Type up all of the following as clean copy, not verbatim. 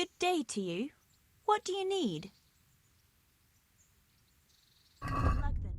Good day to you. What do you need? Good luck then.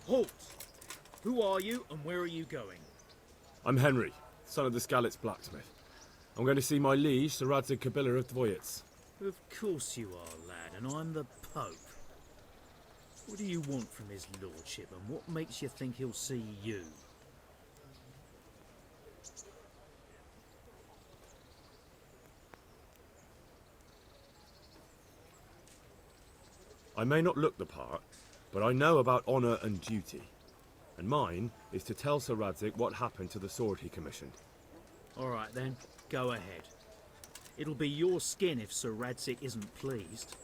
Halt! Who are you and where are you going? I'm Henry, son of the Skalitz blacksmith. I'm going to see my liege, Sir Radzig of Audienz. Of course you are, lad, and I'm the Pope. What do you want from his lordship, and what makes you think he'll see you? I may not look the part, but I know about honour and duty. And mine is to tell Sir Radzig what happened to the sword he commissioned. All right then, go ahead. It'll be your skin if Sir Radzig isn't pleased.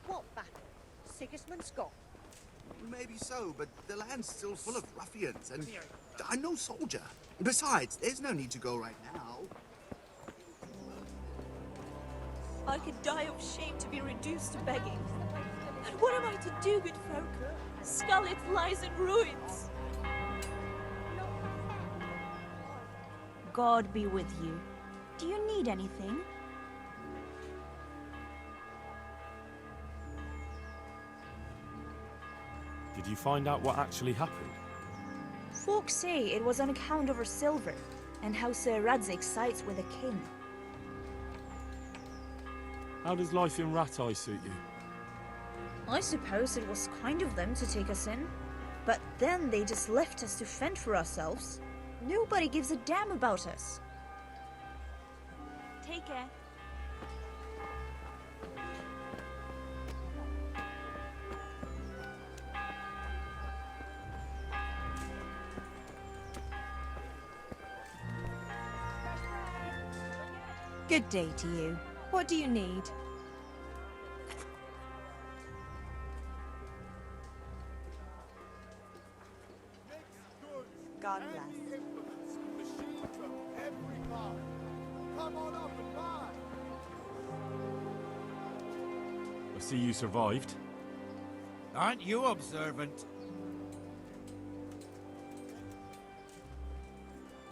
What battle? Sigismund's gone. Maybe so, but the land's still full of ruffians, and I'm no soldier. Besides, there's no need to go right now. I could die of shame to be reduced to begging. And what am I to do, good folk? Skalitz lies in ruins. God be with you. Do you need anything? Did you find out what actually happened? Folk say it was on account of her silver, and how Sir Radzig sides with the king. How does life in Ratai suit you? I suppose it was kind of them to take us in. But then they just left us to fend for ourselves. Nobody gives a damn about us. Take care. Good day to you. What do you need? God bless. I see you survived. Aren't you observant?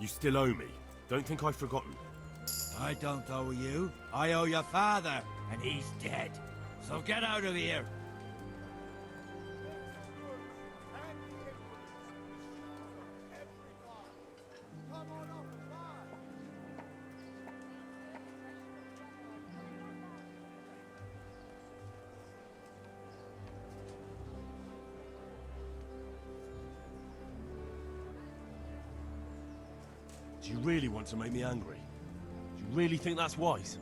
You still owe me. Don't think I've forgotten. I don't owe you. I owe your father, and he's dead. So get out of here. Do you really want to make me angry? Do you really think that's wise?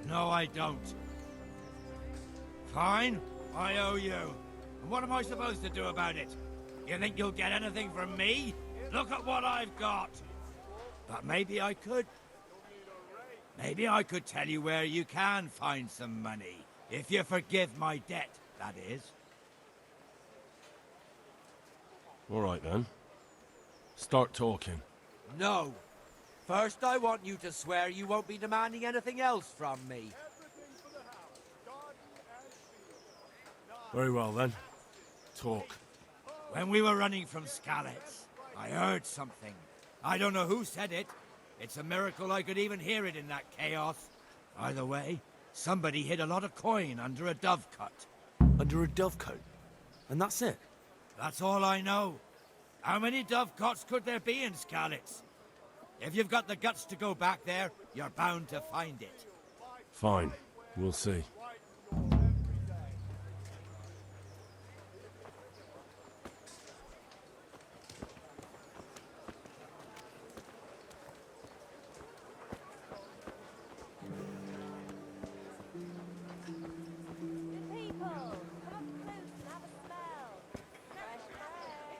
No, I don't. Fine, I owe you. And what am I supposed to do about it? You think you'll get anything from me? Look at what I've got. But maybe I could. Maybe I could tell you where you can find some money. If you forgive my debt, that is. All right then. Start talking. No. First, I want you to swear you won't be demanding anything else from me. Very well then. Talk. When we were running from Skalitz, I heard something. I don't know who said it. It's a miracle I could even hear it in that chaos. Either way, Somebody hid a lot of coin under a dovecot. Under a dovecote? And that's it? That's all I know. How many dovecots could there be in Skalitz? If you've got the guts to go back there, you're bound to find it. Fine. We'll see. People, come up close and have a smell. Fresh bread.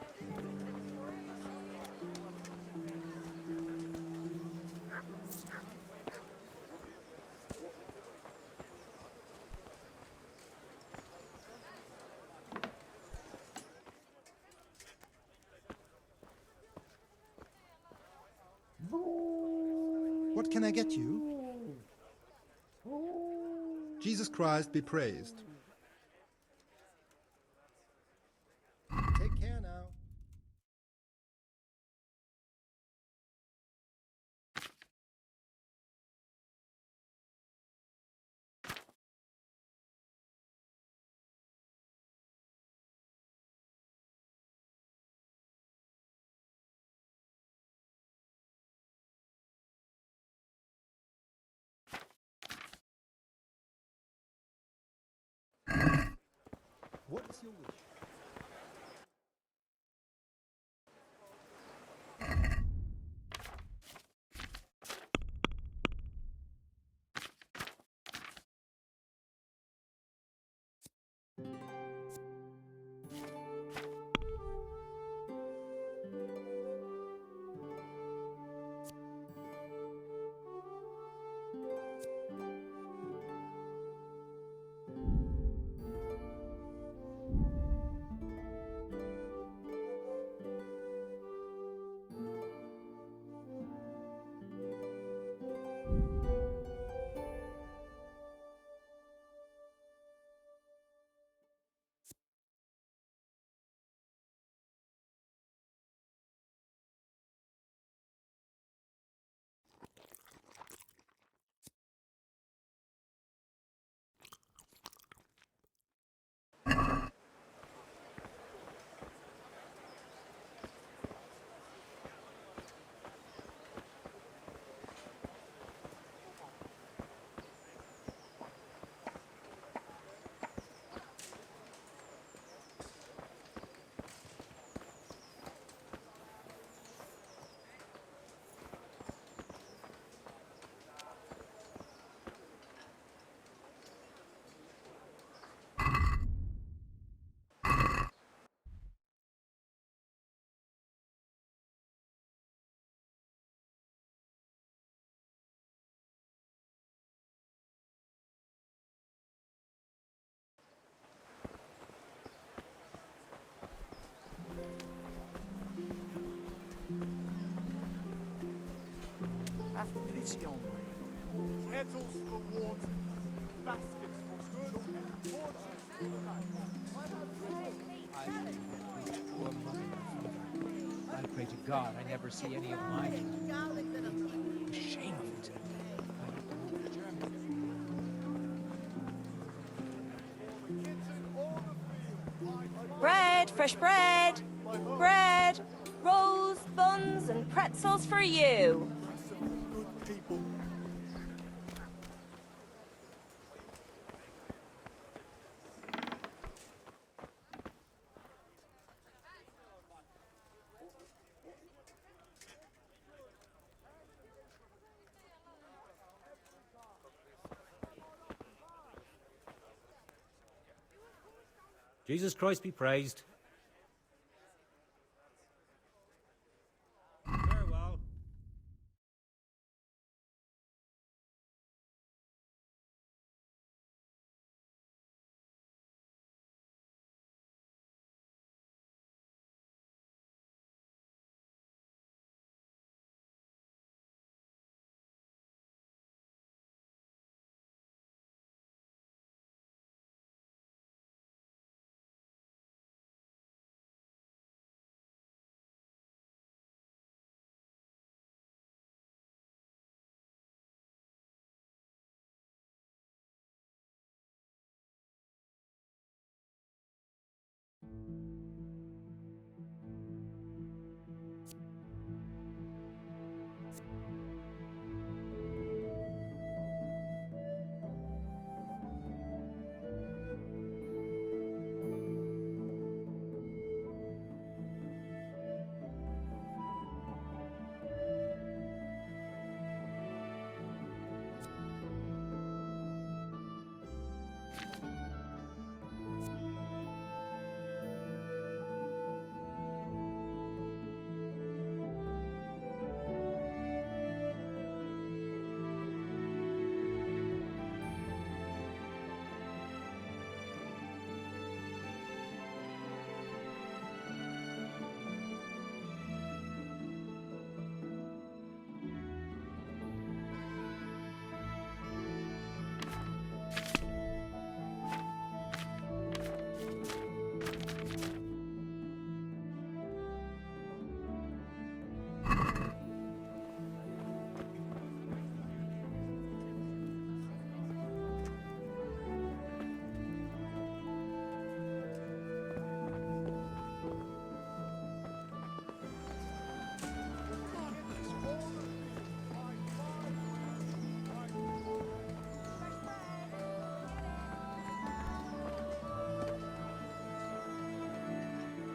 What can I get you? Jesus Christ be praised. Take care now. What is your wish? Have pity on me. Kettles for water, baskets for good, torches for the night. Poor mummy. I pray to God I never see any of mine. Shame of it. Bread, fresh bread. Bread, rolls, buns, and pretzels for you. Good people. Jesus Christ be praised.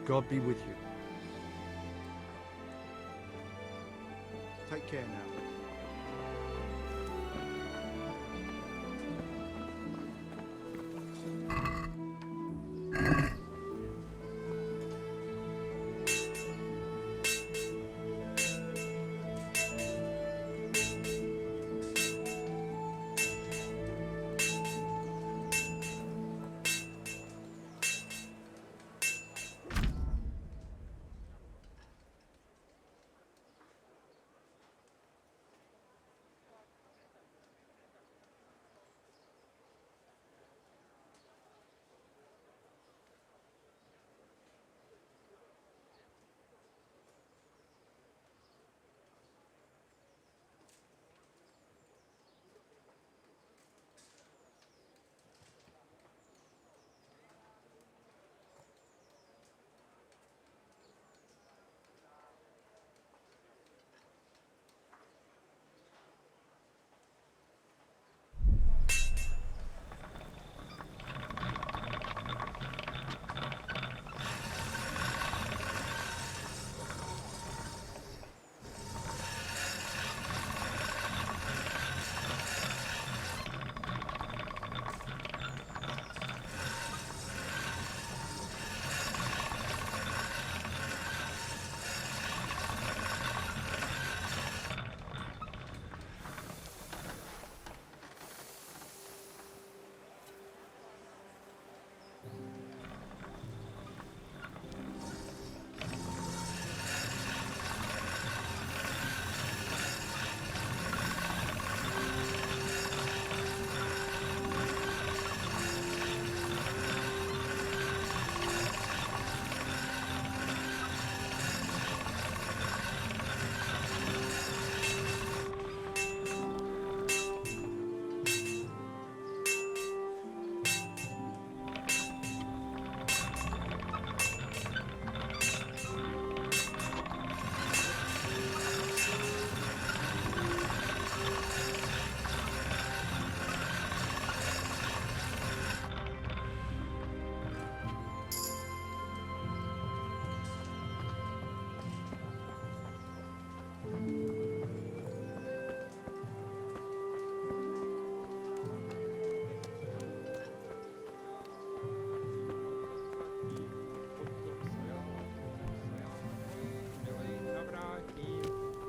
God be with you. Take care now.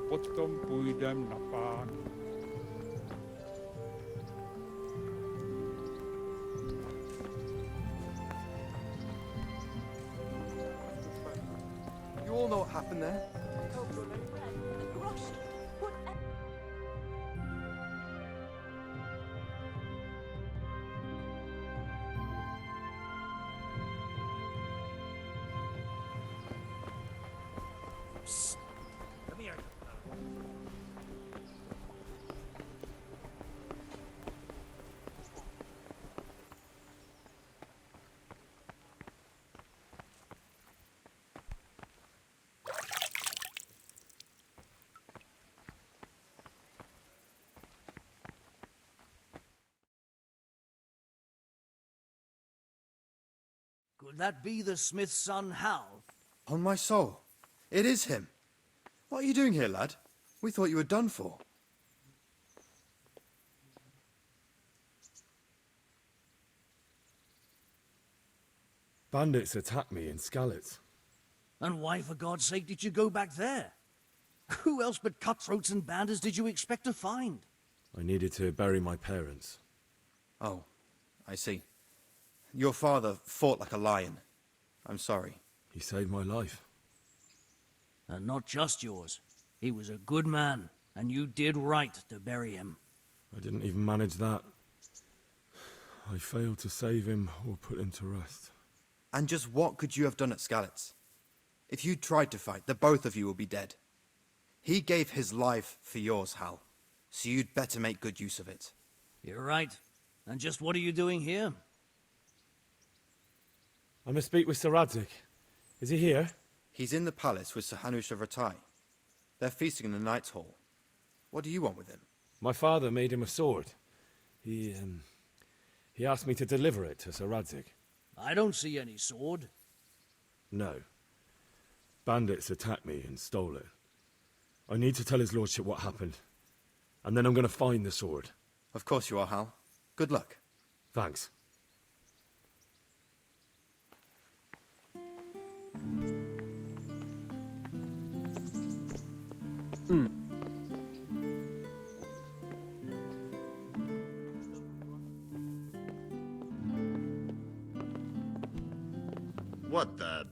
Potom půjdem na pán. You all know what happened there? Come here. Could that be the smith's son, Hal? On my soul, it is him. What are you doing here, lad? We thought you were done for. Bandits attacked me in Skalitz. And why, for God's sake, did you go back there? Who else but cutthroats and bandits did you expect to find? I needed to bury my parents. Oh, I see. Your father fought like a lion. I'm sorry. He saved my life. And not just yours. He was a good man, and you did right to bury him. I didn't even manage that. I failed to save him or put him to rest. And just what could you have done at Skalitz? If you tried to fight, the both of you will be dead. He gave his life for yours, Hal. So you'd better make good use of it. You're right. And just what are you doing here? I must speak with Sir Radzig. Is he here? He's in the palace with Sir Hanush of Ratai. They're feasting in the Knight's Hall. What do you want with him? My father made him a sword. He asked me to deliver it to Sir Radzig. I don't see any sword. No. Bandits attacked me and stole it. I need to tell his lordship what happened. And then I'm going to find the sword. Of course you are, Hal. Good luck. Thanks. What the...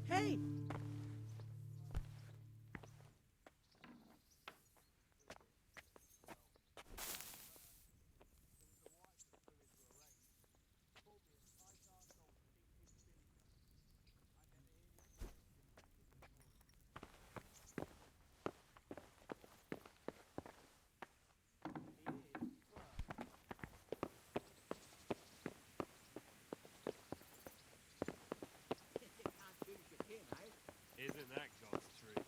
Hey! Isn't that God's truth?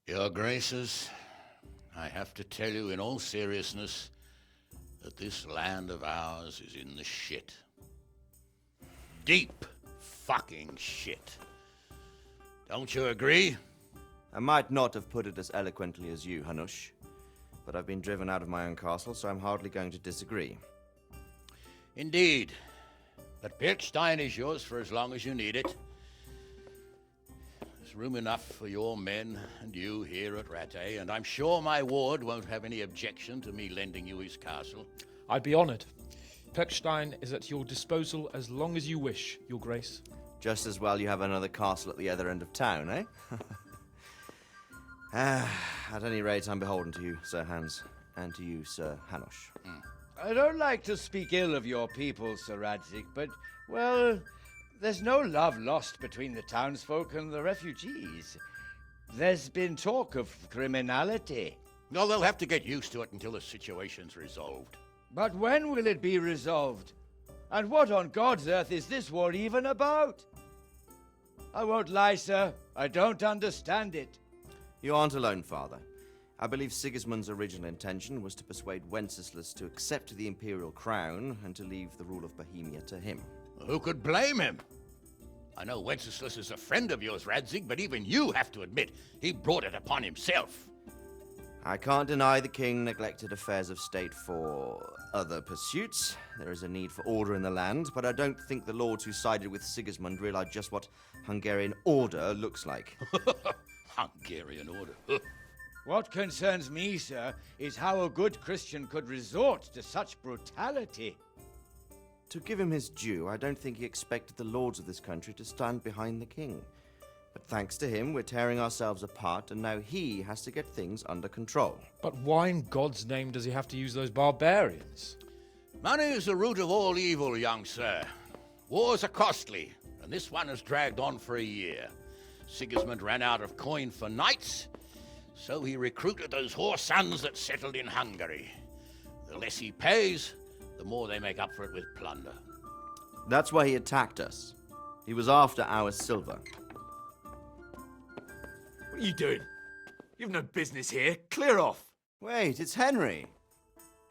Your Graces, I have to tell you in all seriousness that this land of ours is in the shit. Deep fucking shit. Don't you agree? I might not have put it as eloquently as you, Hanush, but I've been driven out of my own castle, so I'm hardly going to disagree. Indeed. But Birkstein is yours for as long as you need it. There's room enough for your men and you here at Radzig, and I'm sure my ward won't have any objection to me lending you his castle. I'd be honored. Perkstein is at your disposal as long as you wish, Your Grace. Just as well you have another castle at the other end of town, eh? At any rate, I'm beholden to you, Sir Hans, and to you, Sir Hanush. I don't like to speak ill of your people, Sir Radzig, but, well, there's no love lost between the townsfolk and the refugees. There's been talk of criminality. No, they'll have to get used to it until the situation's resolved. But when will it be resolved? And what on God's earth is this war even about? I won't lie, sir. I don't understand it. You aren't alone, Father. I believe Sigismund's original intention was to persuade Wenceslas to accept the imperial crown and to leave the rule of Bohemia to him. Who could blame him? I know Wenceslas is a friend of yours, Radzig, but even you have to admit he brought it upon himself. I can't deny the king neglected affairs of state for other pursuits. There is a need for order in the land, but I don't think the lords who sided with Sigismund realized just what Hungarian order looks like. Hungarian order. What concerns me, sir, is how a good Christian could resort to such brutality. To give him his due, I don't think he expected the lords of this country to stand behind the king. But thanks to him, we're tearing ourselves apart, and now he has to get things under control. But why in God's name does he have to use those barbarians? Money is the root of all evil, young sir. Wars are costly, and this one has dragged on for a year. Sigismund ran out of coin for knights, so he recruited those whore sons that settled in Hungary. The less he pays, the more they make up for it with plunder. That's why he attacked us. He was after our silver. What are you doing? You've no business here. Clear off. Wait, it's Henry.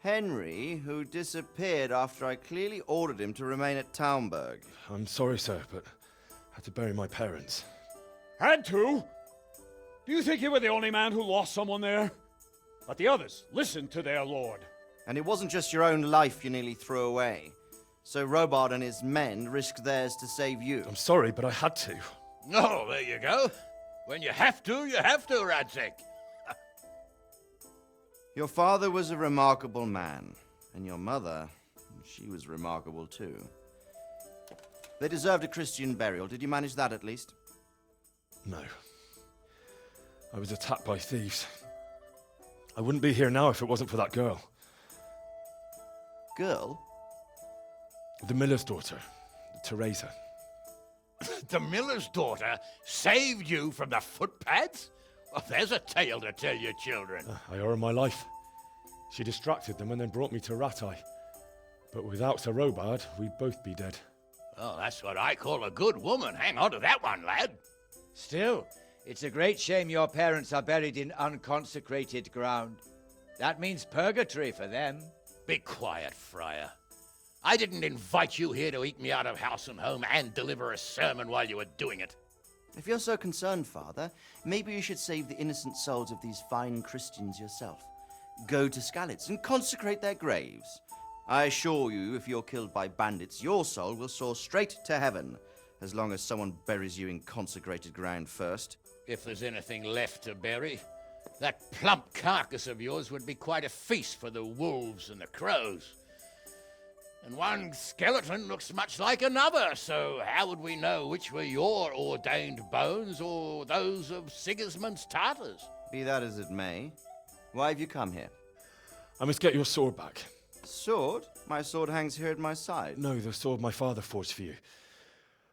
Henry, who disappeared after I clearly ordered him to remain at Taunberg. I'm sorry, sir, but I had to bury my parents. Had to? Do you think you were the only man who lost someone there? But the others listened to their lord. And it wasn't just your own life you nearly threw away. So Robard and his men risked theirs to save you. I'm sorry, but I had to. Oh, there you go. When you have to, Radzig. Your father was a remarkable man, and your mother, she was remarkable too. They deserved a Christian burial. Did you manage that at least? No. I was attacked by thieves. I wouldn't be here now if it wasn't for that girl. Girl? The miller's daughter, Teresa. The miller's daughter saved you from the footpads? Well, there's a tale to tell your children. I owe her my life. She distracted them and then brought me to Radzig. But without Sir Robard, we'd both be dead. Oh, that's what I call a good woman. Hang on to that one, lad. Still, It's a great shame your parents are buried in unconsecrated ground. That means purgatory for them. Be quiet, Friar. I didn't invite you here to eat me out of house and home and deliver a sermon while you were doing it. If you're so concerned, Father, maybe you should save the innocent souls of these fine Christians yourself. Go to Skalitz and consecrate their graves. I assure you, if you're killed by bandits, your soul will soar straight to heaven, as long as someone buries you in consecrated ground first. If there's anything left to bury, that plump carcass of yours would be quite a feast for the wolves and the crows. And one skeleton looks much like another, so how would we know which were your ordained bones or those of Sigismund's Tartars? Be that as it may, why have you come here? I must get your sword back. Sword? My sword hangs here at my side. No, the sword my father forged for you.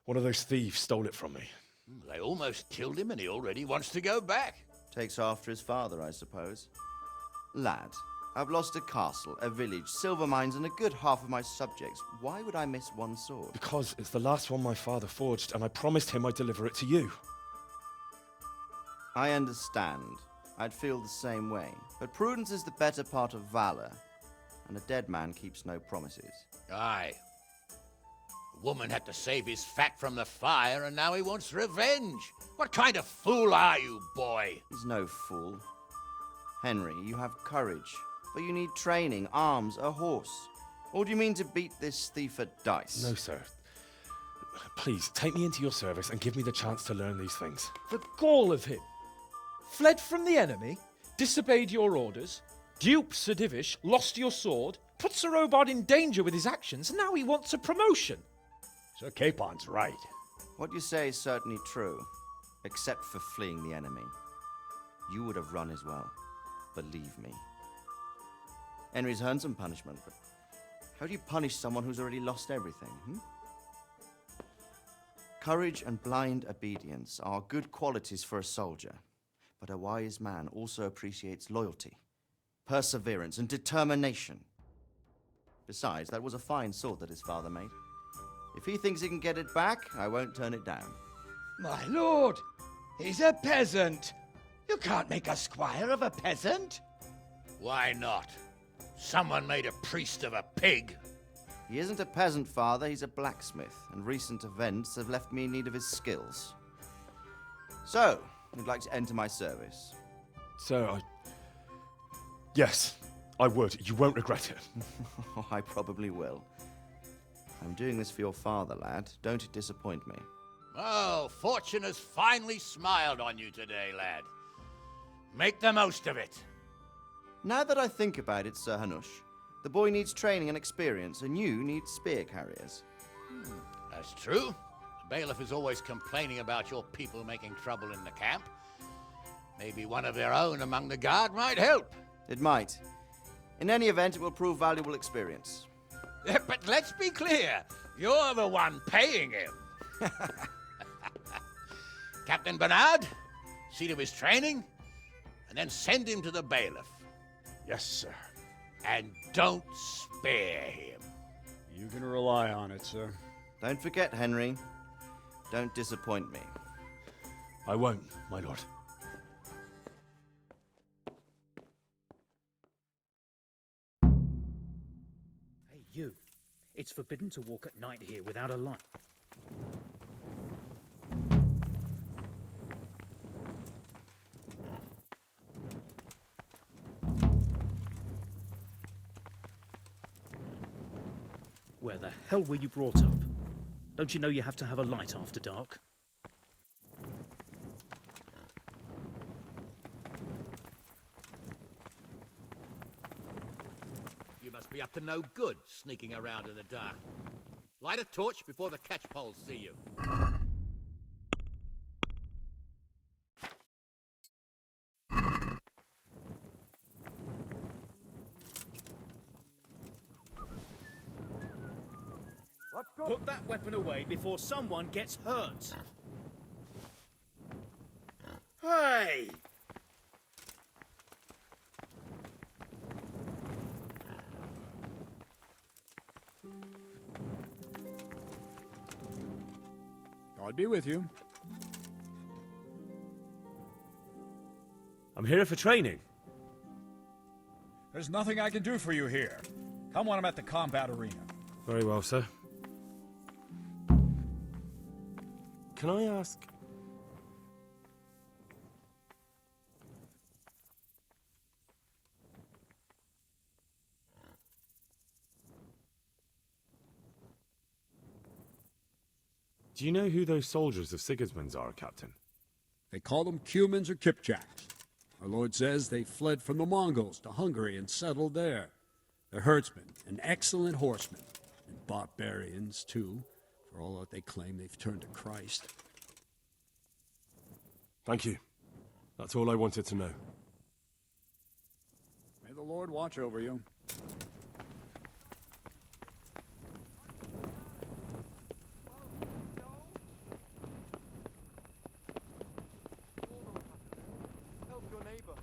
One of those thieves stole it from me. They almost killed him and he already wants to go back. Takes after his father, I suppose. Lad, I've lost a castle, a village, silver mines, and a good half of my subjects. Why would I miss one sword? Because it's the last one my father forged, and I promised him I'd deliver it to you. I understand. I'd feel the same way. But prudence is the better part of valor, and a dead man keeps no promises. Aye. The woman had to save his fat from the fire, and now he wants revenge. What kind of fool are you, boy? He's no fool. Henry, you have courage, but you need training, arms, a horse. Or do you mean to beat this thief at dice? No, sir. Please, take me into your service and give me the chance to learn these things. The gall of him. Fled from the enemy, disobeyed your orders, duped Sir Divish, lost your sword, put Sir Robard in danger with his actions, and now he wants a promotion. Sir Capon's right. What you say is certainly true, except for fleeing the enemy. You would have run as well, believe me. Henry's earned some punishment, but how do you punish someone who's already lost everything, Courage and blind obedience are good qualities for a soldier, but a wise man also appreciates loyalty, perseverance, and determination. Besides, that was a fine sword that his father made. If he thinks he can get it back, I won't turn it down. My lord, he's a peasant. You can't make a squire of a peasant. Why not? Someone made a priest of a pig. He isn't a peasant, Father. He's a blacksmith, and recent events have left me in need of his skills. So, you'd like to enter my service? Sir, Yes, I would. You won't regret it. I probably will. I'm doing this for your father, lad. Don't disappoint me. Oh, fortune has finally smiled on you today, lad. Make the most of it. Now that I think about it, Sir Hanush, the boy needs training and experience, and you need spear carriers. That's true. The bailiff is always complaining about your people making trouble in the camp. Maybe one of their own among the guard might help. It might. In any event, it will prove valuable experience. But let's be clear. You're the one paying him. Captain Bernard, see to his training, and then send him to the bailiff. Yes, sir. And don't spare him. You can rely on it, sir. Don't forget, Henry. Don't disappoint me. I won't, my lord. Hey, you. It's forbidden to walk at night here without a light. Where the hell were you brought up? Don't you know you have to have a light after dark? You must be up to no good, sneaking around in the dark. Light a torch before the catchpoles see you. Put that weapon away before someone gets hurt. Hey! God be with you. I'm here for training. There's nothing I can do for you here. Come when I'm at the combat arena. Very well, sir. Can I ask... Do you know who those soldiers of Sigismund's are, Captain? They call them Cumans or Kipchaks. Our Lord says they fled from the Mongols to Hungary and settled there. They're herdsmen and excellent horsemen, and barbarians, too, for all that they claim they've turned to Christ. Thank you. That's all I wanted to know. May the Lord watch over you. Help your neighbor.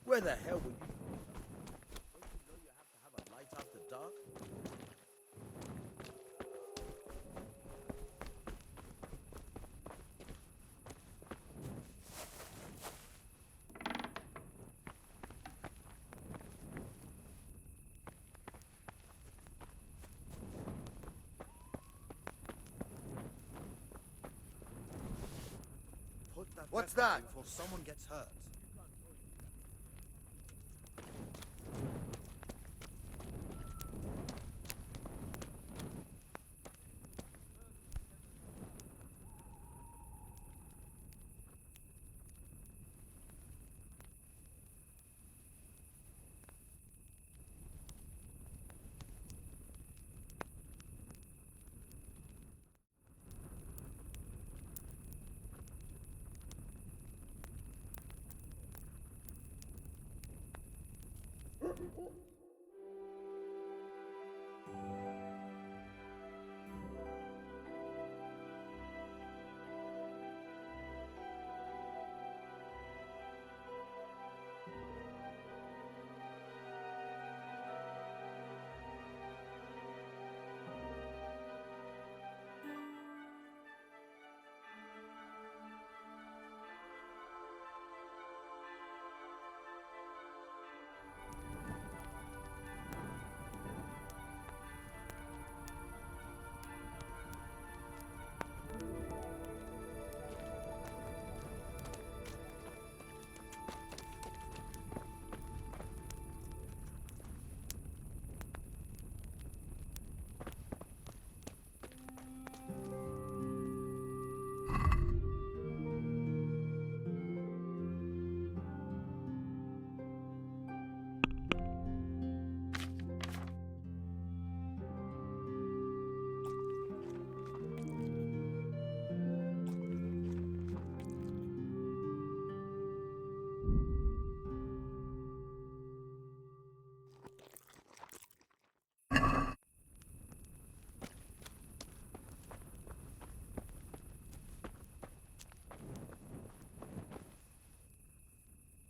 Where the hell were you? Don't you know you have to have a light after dark? What's that? Before someone gets hurt.